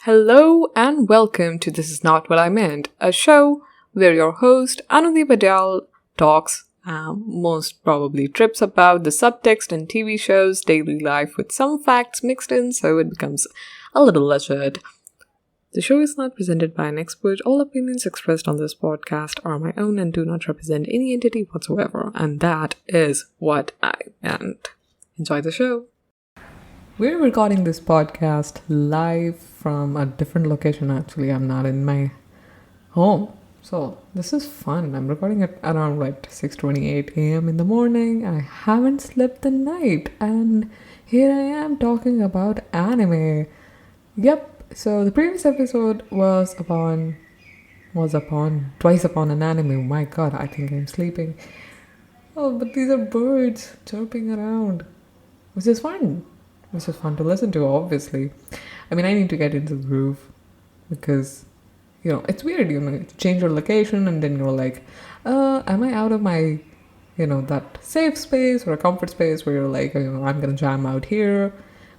Hello and welcome to This Is Not What I Meant, a show where your host Anudeep Adal talks, most probably trips about the subtext in TV shows, daily life with some facts mixed in so it becomes a little legit. The show is not presented by an expert. All opinions expressed on this podcast are my own and do not represent any entity whatsoever, and that is what I meant. Enjoy the show. We're recording this podcast live from a different location actually. I'm not in my home. So this is fun. I'm recording it around 6:28 a.m. in the morning. I haven't slept the night and here I am talking about anime. Yep. So the previous episode was twice upon an anime. Oh my god, I think I'm sleeping. Oh, but these are birds chirping around, which is fun. Which is fun to listen to, obviously. I mean, I need to get into the groove because, it's weird, you change your location and then you're like, am I out of my, that safe space or a comfort space where you're like, I'm going to jam out here.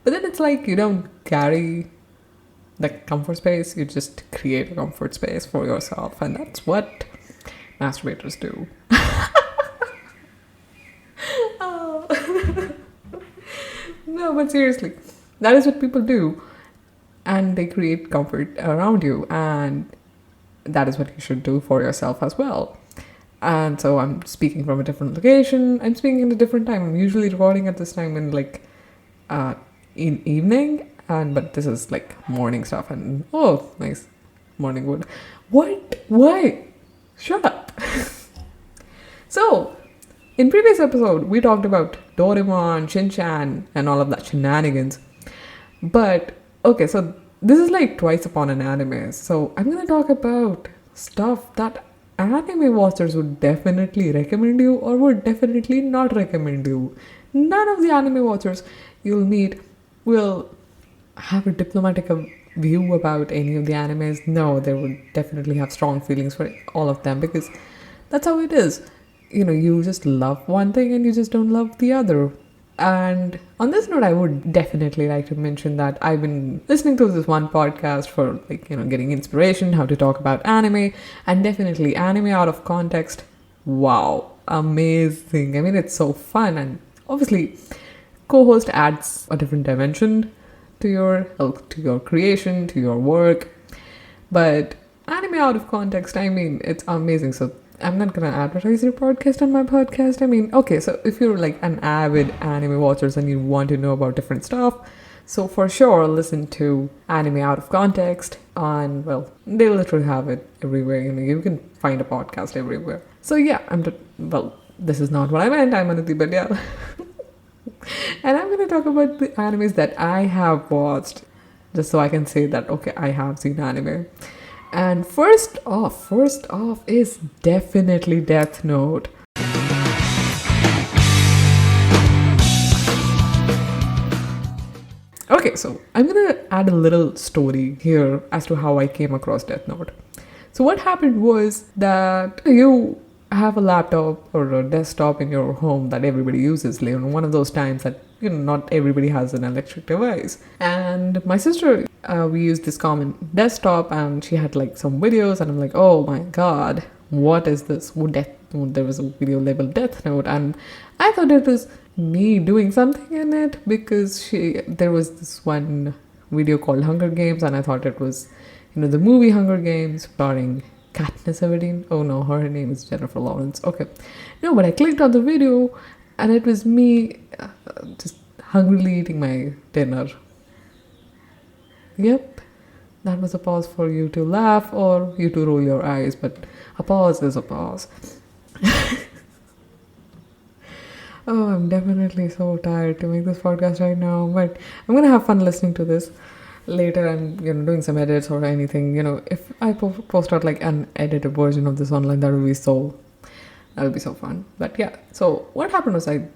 But then it's like you don't carry the comfort space, you just create a comfort space for yourself. And that's what masturbators do. No, but seriously, that is what people do. And they create comfort around you. And that is what you should do for yourself as well. And so I'm speaking from a different location. I'm speaking in a different time. I'm usually recording at this time in in evening. But this is morning stuff. And nice morning wood. What? Why? Shut up. So, in previous episode, we talked about Doraemon, Shin-chan, and all of that shenanigans. But, okay, so this is twice upon an anime. So I'm going to talk about stuff that anime watchers would definitely recommend you or would definitely not recommend you. None of the anime watchers you'll meet will have a diplomatic view about any of the animes. No, they would definitely have strong feelings for all of them because that's how it is. You just love one thing and you just don't love the other. And on this note, I would definitely like to mention that I've been listening to this one podcast for getting inspiration, how to talk about anime, and definitely anime out of context. Wow, amazing. I mean, it's so fun. And obviously, co-host adds a different dimension to your creation, to your work. But anime out of context, I mean, it's amazing. So I'm not going to advertise your podcast on my podcast. I mean, okay, so if you're an avid anime watcher and you want to know about different stuff, so for sure, listen to Anime Out of Context on, they literally have it everywhere. You can find a podcast everywhere. So yeah, this is not what I meant. I'm Anudeep Adal. And I'm going to talk about the animes that I have watched, just so I can say that, okay, I have seen anime. And first off is definitely Death Note. Okay, so I'm gonna add a little story here as to how I came across Death Note. So what happened was that you have a laptop or a desktop in your home that everybody uses, one of those times that not everybody has an electric device. And my sister, we used this common desktop and she had some videos and I'm like, oh my god, what is this? There was a video labeled Death Note and I thought it was me doing something in it because there was this one video called Hunger Games and I thought it was, the movie Hunger Games starring Katniss Everdeen. Oh no, her name is Jennifer Lawrence. Okay. No, but I clicked on the video and it was me just hungrily eating my dinner. Yep, that was a pause for you to laugh or you to roll your eyes, but a pause is a pause. Oh, I'm definitely so tired to make this podcast right now, but I'm going to have fun listening to this later and, doing some edits or anything. If I post out an edited version of this online, that would be so fun. But yeah, so what happened was I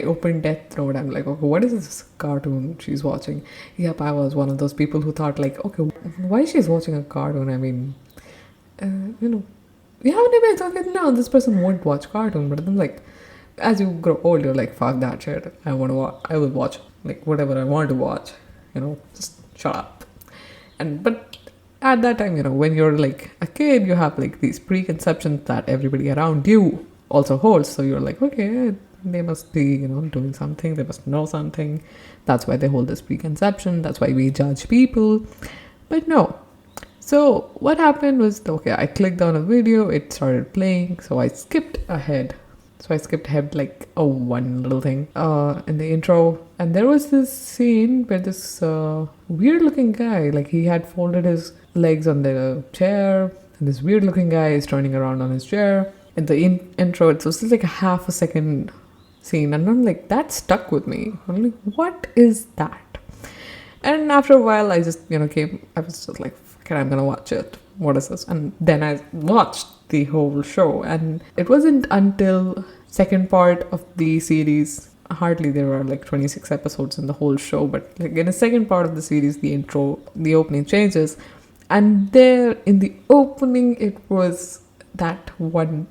opened Death Note. I'm like, okay, what is this cartoon she's watching? Yep, I was one of those people who thought okay, why she's watching a cartoon? I mean, you haven't even thought no, this person won't watch cartoon. But then as you grow old, you're like, fuck that shit. I will watch whatever I want to watch. Just shut up. And but at that time, when you're like a kid, you have like these preconceptions that everybody around you also holds. So you're like, okay, they must be, doing something, they must know something. That's why they hold this preconception. That's why we judge people. But no. So what happened was, okay, I clicked on a video, it started playing, so I skipped ahead. So I skipped ahead like one little thing in the intro, and there was this scene where this weird-looking guy, like he had folded his legs on the chair, and this weird-looking guy is turning around on his chair. In the intro, it was just like a half a second scene, and I'm like, that stuck with me. I'm like, what is that? And after a while, I just, I was just like, okay, I'm gonna watch it. What is this? And then I watched the whole show, and it wasn't until second part of the series, hardly there were like 26 episodes in the whole show, but like in the second part of the series, the opening changes, and there in the opening, it was that one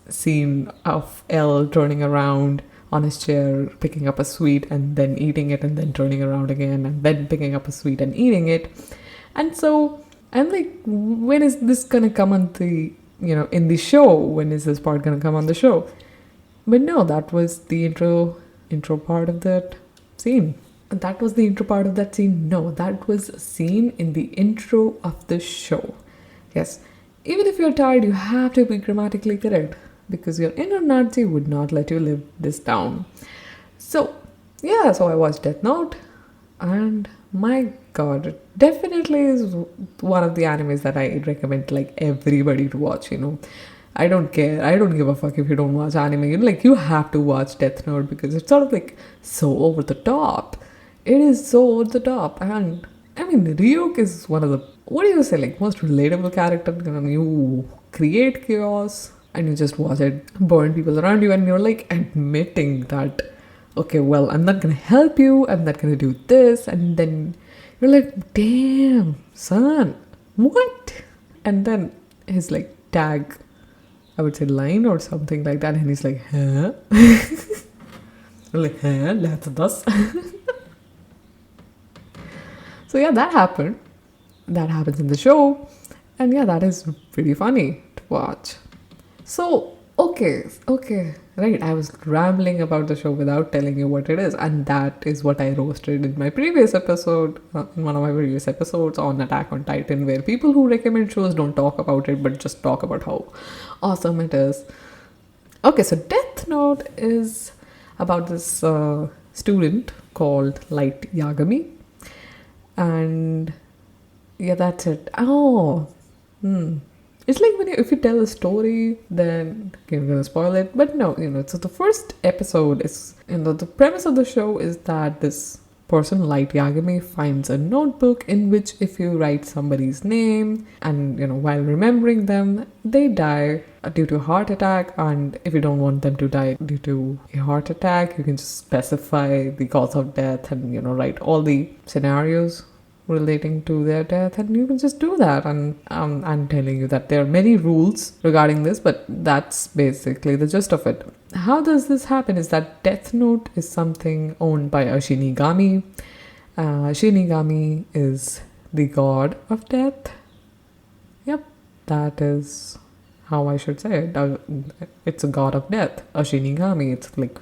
scene of L turning around on his chair, picking up a sweet and then eating it, and then turning around again and then picking up a sweet and eating it. And so I'm like, when is this gonna come on the, in the show? When is this part gonna come on the show? But no, that was the intro part of that scene. That was the intro part of that scene. No, that was a scene in the intro of the show. Yes, even if you're tired, you have to be grammatically correct, because your inner Nazi would not let you live this down. So, yeah, so I watched Death Note, and my god, it definitely is one of the animes that I recommend like everybody to watch, I don't care. I don't give a fuck if you don't watch anime. Like, you have to watch Death Note because it's sort of like so over the top. It is so over the top. And I mean, Ryuk is one of the, what do you say, like most relatable character. You create chaos and you just watch it burn people around you, and you're like admitting that, okay, well, I'm not gonna help you, I'm not gonna do this, and then you're like, damn, son, what? And then his like tag, I would say line or something like that, and he's like, huh? We're like, huh, that's us. So yeah, that happened. That happens in the show, and yeah, that is pretty funny to watch. So, okay, right, I was rambling about the show without telling you what it is, and that is what I roasted in my previous episode, in one of my previous episodes on Attack on Titan, where people who recommend shows don't talk about it, but just talk about how awesome it is. Okay, so Death Note is about this student called Light Yagami, and yeah, that's it. It's like if you tell a story, then you're gonna spoil it. But no, so the first episode is, the premise of the show is that this person, Light Yagami, finds a notebook in which if you write somebody's name and, while remembering them, they die due to a heart attack. And if you don't want them to die due to a heart attack, you can just specify the cause of death and, write all the scenarios relating to their death, and you can just do that. And I'm telling you that there are many rules regarding this, but that's basically the gist of it. How does this happen is that Death Note is something owned by a Shinigami. Shinigami is the god of death. Yep, that is how I should say it. It's a god of death, a Shinigami. It's like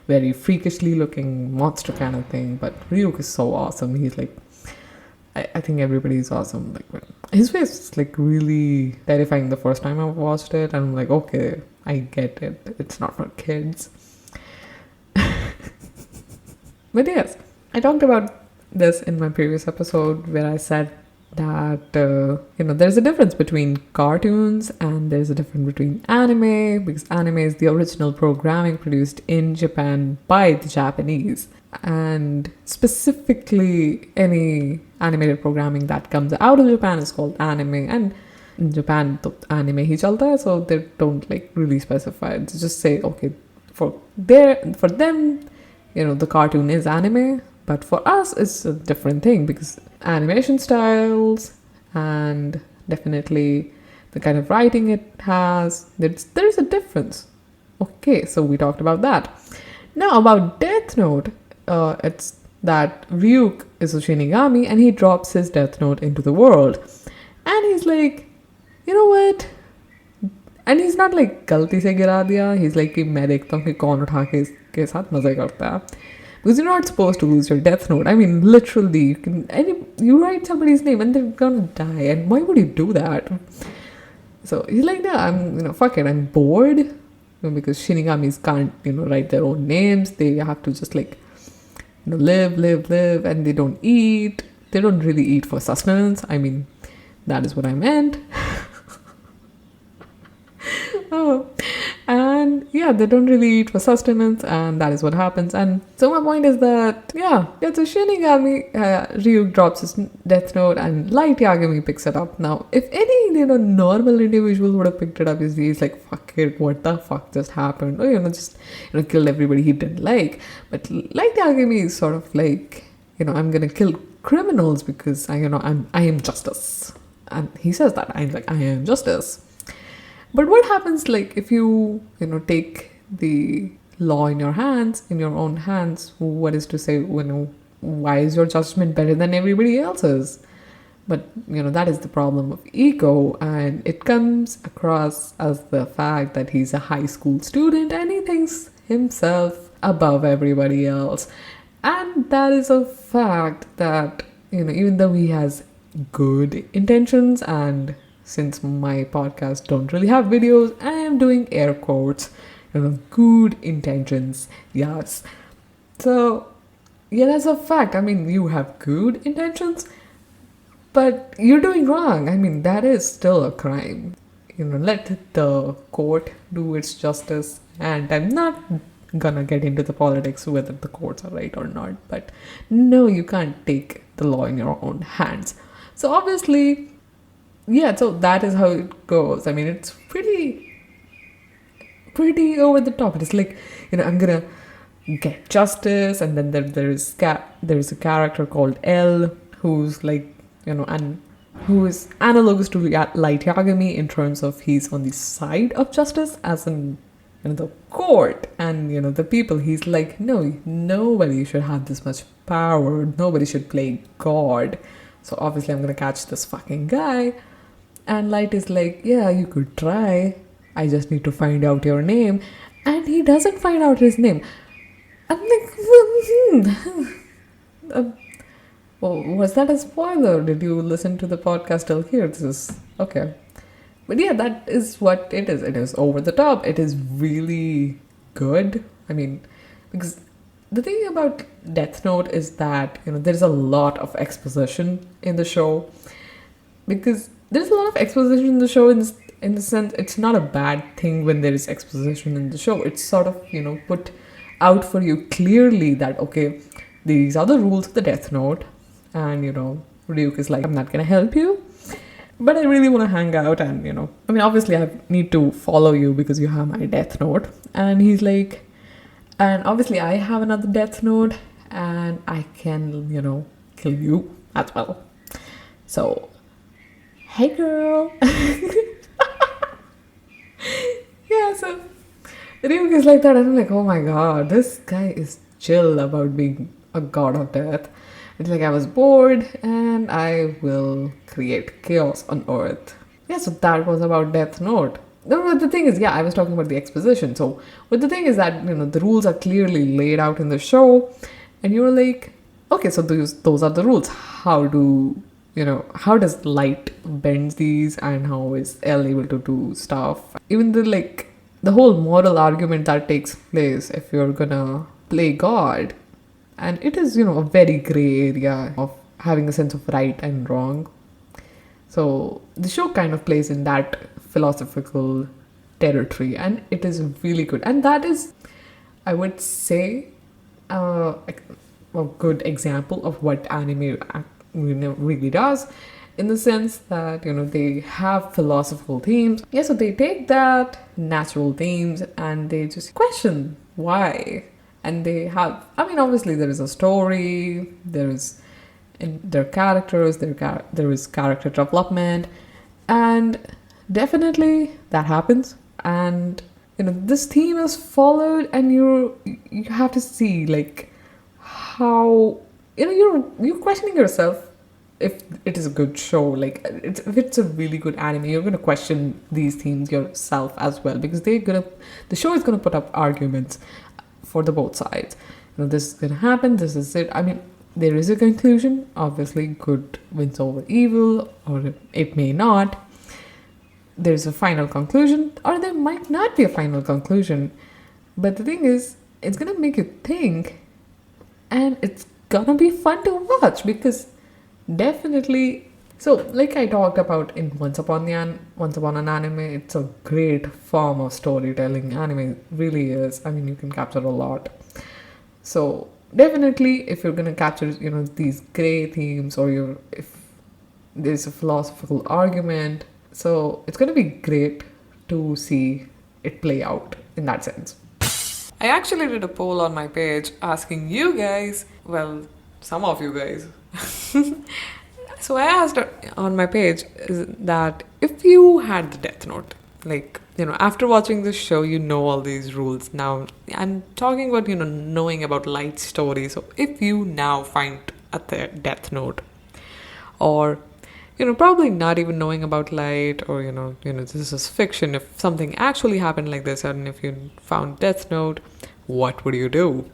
very freakishly looking monster kind of thing, but Ryuk is so awesome. He's like, I think everybody is awesome. Like, his face is like really terrifying the first time I watched it, and I'm like, okay, I get it. It's not for kids. But yes, I talked about this in my previous episode where I said that, there's a difference between cartoons and there's a difference between anime, because anime is the original programming produced in Japan by the Japanese. And specifically, any animated programming that comes out of Japan is called anime. And in Japan, the anime hi chalta hai, so they don't like really specify. They just say, okay, for them, the cartoon is anime, but for us, it's a different thing because animation styles and definitely the kind of writing it has, there's a difference. Okay, so we talked about that. Now about Death Note, it's that Ryuk is a Shinigami and he drops his death note into the world. And he's like, you know what? And he's not like गलती से गिरा दिया. He's like कि मैं देखता हूँ कि कौन उठा के इसके साथ मजे करता है. Because you're not supposed to lose your death note. I mean, literally, you write somebody's name and they're gonna die. And why would you do that? So he's like, yeah, fuck it, I'm bored. Because Shinigamis can't, write their own names. They have to just like, live, and they don't eat. They don't really eat for sustenance. I mean, that is what I meant. Oh. And yeah, they don't really eat for sustenance, and that is what happens. And so my point is that, yeah, it's a Shinigami. Ryuk drops his death note and Light Yagami picks it up. Now, if any, normal individual would have picked it up, he's like, fuck it, what the fuck just happened? Or, just, killed everybody he didn't like. But Light Yagami is sort of like, I'm gonna kill criminals because, I am justice. And he says that. I'm like, I am justice. But what happens, like, if you, take the law in your own hands, what is to say, why is your judgment better than everybody else's? But, that is the problem of ego, and it comes across as the fact that he's a high school student and he thinks himself above everybody else. And that is a fact that, even though he has good intentions, and since my podcast don't really have videos, I am doing air quotes, good intentions, yes. So, yeah, that's a fact. I mean, you have good intentions, but you're doing wrong. I mean, that is still a crime. Let the court do its justice, and I'm not gonna get into the politics whether the courts are right or not, but no, you can't take the law in your own hands. So obviously, yeah, so that is how it goes. I mean, it's pretty over the top. It's like, I'm gonna get justice, and then there's a character called L who's like, and who is analogous to Light Yagami in terms of he's on the side of justice, as in the court and the people. He's like, no, nobody should have this much power. Nobody should play God. So obviously, I'm gonna catch this fucking guy. And Light is like, yeah, you could try. I just need to find out your name. And he doesn't find out his name. I'm like, was that a spoiler? Did you listen to the podcast till here? This is okay. But yeah, that is what it is. It is over the top. It is really good. I mean, because the thing about Death Note is that, there's a lot of exposition in the show. Because there's a lot of exposition in the show in the sense it's not a bad thing when there is exposition in the show. It's sort of, put out for you clearly that, okay, these are the rules of the Death Note. And, Ryuk is like, I'm not going to help you, but I really want to hang out. And, I mean, obviously I need to follow you because you have my Death Note. And he's like, and obviously I have another Death Note and I can, kill you as well. So, hey girl. Yeah, so Ryuk is like that, and I'm like, oh my god, this guy is chill about being a god of death. It's like, I was bored and I will create chaos on Earth. Yeah, so that was about Death Note. No, the thing is, yeah, I was talking about the exposition. So, but the thing is that, the rules are clearly laid out in the show, and you're like, okay, so those are the rules. How does Light bend these, and how is L able to do stuff? Even the whole moral argument that takes place if you're gonna play God. And it is, a very gray area of having a sense of right and wrong. So the show kind of plays in that philosophical territory, and it is really good. And that is, I would say, a good example of what anime really does, in the sense that, they have philosophical themes. Yeah, so they take that natural themes and they just question why. And they have, I mean, obviously there is a story, there are characters, there is character development, and definitely that happens. And, this theme is followed, and you have to see, like, how you're questioning yourself if it is a good show. Like if it's a really good anime, you're gonna question these themes yourself as well, because the show is gonna put up arguments for the both sides. This is gonna happen. This is it. I mean, there is a conclusion. Obviously, good wins over evil, or it may not. There's a final conclusion, or there might not be a final conclusion. But the thing is, it's gonna make you think, and it's gonna be fun to watch, because definitely. So, like I talked about in Once Upon an Anime, it's a great form of storytelling. Anime really is. I mean, you can capture a lot. So definitely, if you're gonna capture, these gray themes, or if there's a philosophical argument, so it's gonna be great to see it play out in that sense. I actually did a poll on my page asking you guys, well, some of you guys. So I asked on my page that if you had the Death Note, like, after watching this show, all these rules. Now, I'm talking about, knowing about light stories. So if you now find a Death Note, or, probably not even knowing about light, or, this is fiction. If something actually happened like this, and if you found Death Note, what would you do?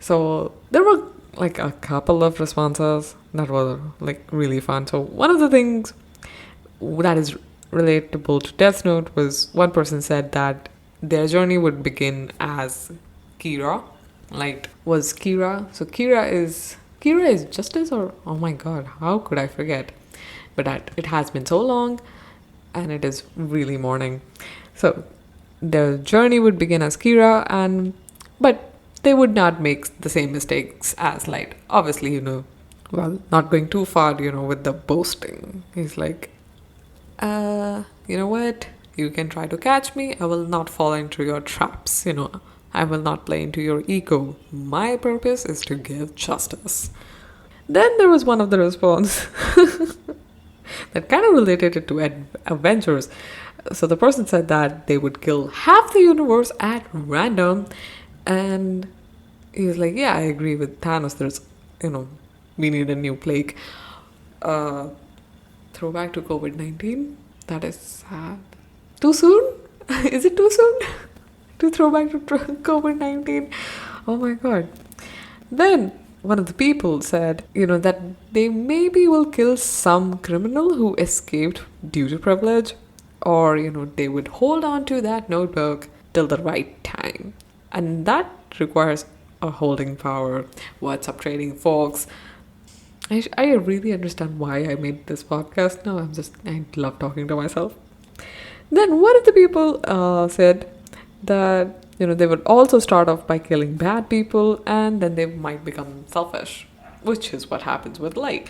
So there were like a couple of responses that were like really fun. So one of the things that is relatable to Death Note was, one person said that their journey would begin as Kira. Light was Kira. So Kira is justice, or oh my god, how could I forget? But it has been so long, and it is really morning. So their journey would begin as Kira, but they would not make the same mistakes as Light. Obviously, well, not going too far, with the boasting. He's like, you know what? You can try to catch me. I will not fall into your traps. I will not play into your ego. My purpose is to give justice. Then there was one of the response that kind of related it to adventures. So the person said that they would kill half the universe at random. And he was like, yeah, I agree with Thanos. There's, we need a new plague. Throwback to COVID-19. That is sad. Too soon? Is it too soon to throw back to COVID-19? Oh my god. Then one of the people said, that they maybe will kill some criminal who escaped due to privilege, or, they would hold on to that notebook till the right time. And that requires a holding power. What's up, trading folks? I really understand why I made this podcast now. I love talking to myself. Then one of the people said that, they would also start off by killing bad people, and then they might become selfish, which is what happens with Light.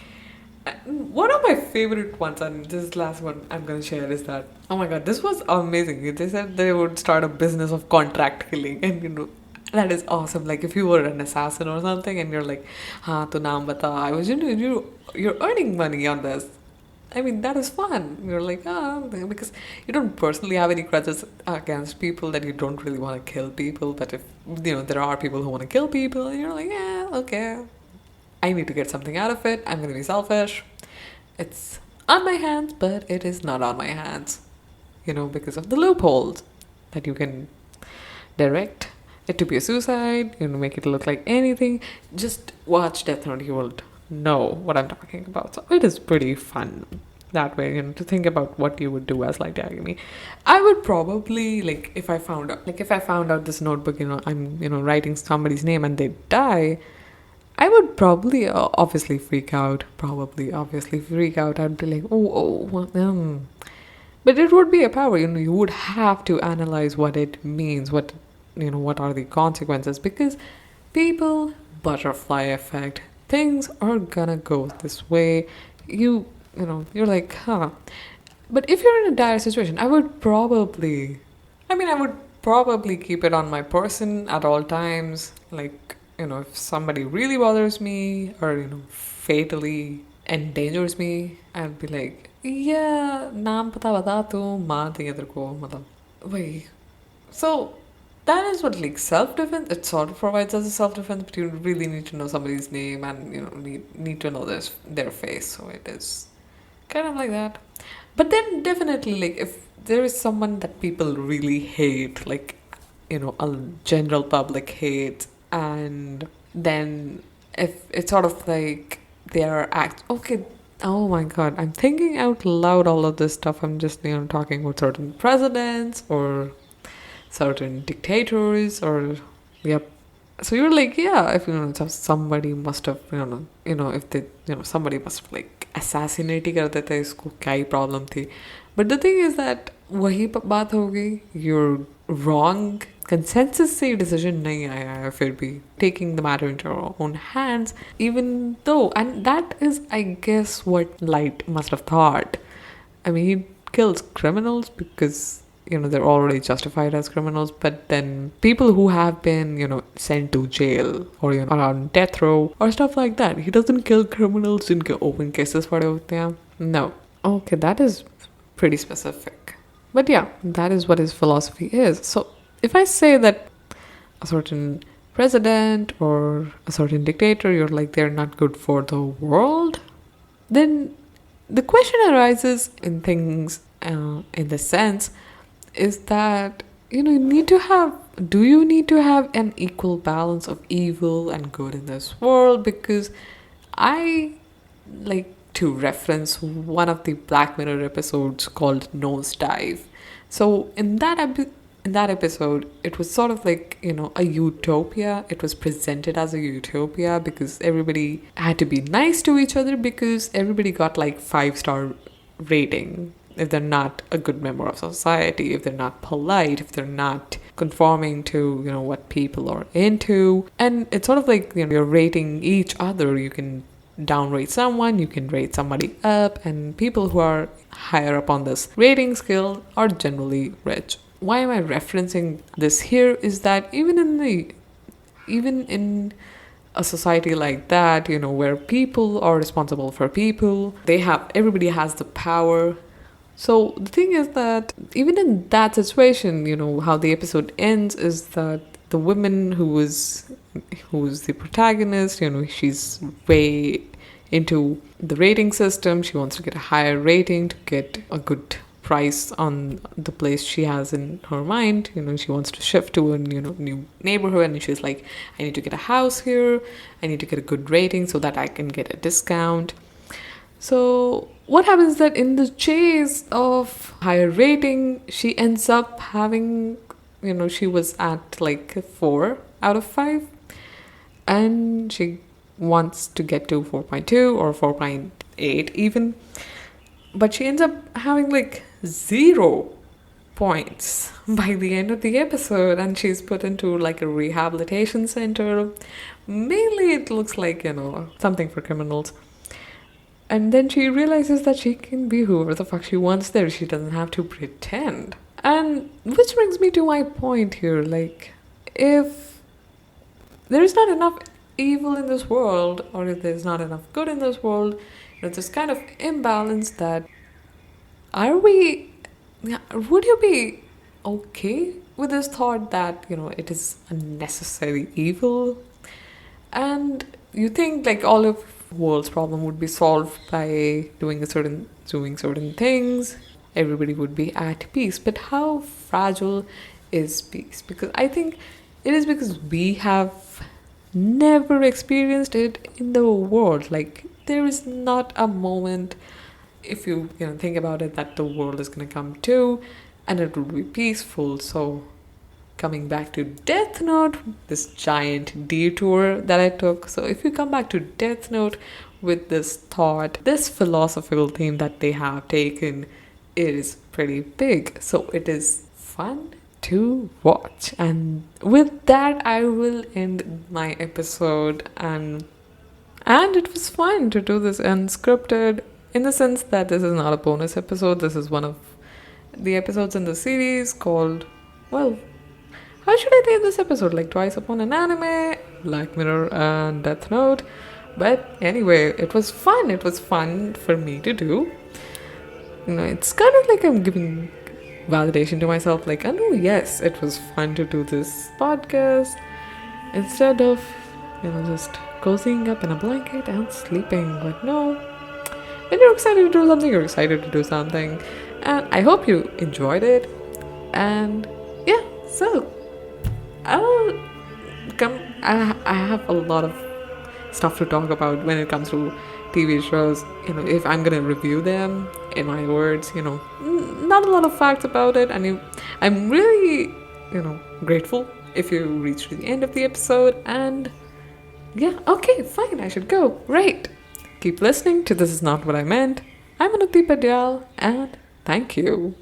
One of my favorite ones, and this last one I'm going to share, is that, oh my god, this was amazing. They said they would start a business of contract killing, and that is awesome. Like, if you were an assassin or something, and you're like, to naam bata, I was, you're earning money on this. I mean, that is fun. You're like, because you don't personally have any grudges against people, that you don't really want to kill people. But if, there are people who want to kill people, and you're like, yeah, okay, I need to get something out of it. I'm going to be selfish. It's on my hands, but it is not on my hands. Because of the loopholes that you can direct it to be a suicide, make it look like anything. Just watch Death Note, you will know what I'm talking about. So it is pretty fun that way, to think about what you would do as Light Yagami. I would probably, like, if I found out this notebook, I'm, writing somebody's name and they die, I would probably obviously freak out. I'd be like, But it would be a power, you would have to analyze what it means, what are the consequences, because people, butterfly effect, things are gonna go this way. You're like, But if you're in a dire situation, I would probably keep it on my person at all times. Like, if somebody really bothers me, or, fatally endangers me, I'd be like, yeah, naam pata bata tu, maan thi idhar ko, matlab. Wait. So that is what like self-defense, it sort of provides as a self-defense, but you really need to know somebody's name and need to know their face, so it is kind of like that. But then definitely like if there is someone that people really hate, like a general public hate, and then if it's sort of like their act, okay, oh my god, I'm thinking out loud all of this stuff. I'm just talking about certain presidents or certain dictators, or yep. So you're like, yeah, if somebody must have if they somebody must have like assassinate ही कर देते इसको क्या ही problem थी. But the thing is that वही बात होगी, you're wrong. Consensus से decision नहीं आया है फिर भी, taking the matter into your own hands, even though, and that is I guess what Light must have thought. I mean, he kills criminals because they're already justified as criminals, but then people who have been sent to jail or are on death row or stuff like that, he doesn't kill criminals. जिनके open cases पड़े होते हैं. No. Okay, that is pretty specific, but yeah, that is what his philosophy is. So if I say that a certain president or a certain dictator, you're like, they're not good for the world, then the question arises in things in the sense is that you need to have, do you need to have an equal balance of evil and good in this world? Because I like to reference one of the Black Mirror episodes called Nosedive. So in that episode, it was sort of like a utopia. It was presented as a utopia because everybody had to be nice to each other, because everybody got like 5-star rating if they're not a good member of society, if they're not polite, if they're not conforming to what people are into. And it's sort of like you're rating each other. You can downrate someone, you can rate somebody up, and people who are higher up on this rating scale are generally rich. Why am I referencing this here is that even in a society like that, where people are responsible for people, everybody has the power. So the thing is that even in that situation, how the episode ends is that the woman who's the protagonist, she's way into the rating system. She wants to get a higher rating to get a good price on the place she has in her mind. She wants to shift to a new neighborhood, and she's like, I need to get a house here. I need to get a good rating so that I can get a discount. So what happens is that in the chase of higher rating, she ends up having, she was at like 4 out of 5, and she wants to get to 4.2 or 4.8 even, but she ends up having like 0 points by the end of the episode, and she's put into like a rehabilitation center. Mainly it looks like something for criminals. And then she realizes that she can be whoever the fuck she wants there. She doesn't have to pretend. And which brings me to my point here. Like, if there is not enough evil in this world, or if there's not enough good in this world, this kind of imbalance that would you be okay with this thought that, it is unnecessary evil? And you think like all of world's problem would be solved by doing certain things, everybody would be at peace. But how fragile is peace? Because I think it is because we have never experienced it in the world. Like, there is not a moment, if you think about it, that the world is going to come to and it would be peaceful. So coming back to Death Note, this giant detour that I took. So if you come back to Death Note with this thought, this philosophical theme that they have taken, it is pretty big. So it is fun to watch. And with that, I will end my episode. And it was fun to do this unscripted, in the sense that this is not a bonus episode. This is one of the episodes in the series called, well, how should I name this episode? Like Twice Upon an Anime, Black Mirror, and Death Note. But anyway, it was fun. It was fun for me to do. It's kind of like I'm giving validation to myself, like, I know, yes, it was fun to do this podcast instead of, just cozying up in a blanket and sleeping. But no, when you're excited to do something, you're excited to do something. And I hope you enjoyed it. And yeah, so I'll come. I have a lot of stuff to talk about when it comes to TV shows. If I'm gonna review them in my words, not a lot of facts about it. And I'm really, grateful if you reach to the end of the episode. And yeah, okay, fine, I should go. Right. Keep listening to This Is Not What I Meant. I'm Anuti Padyal, and thank you.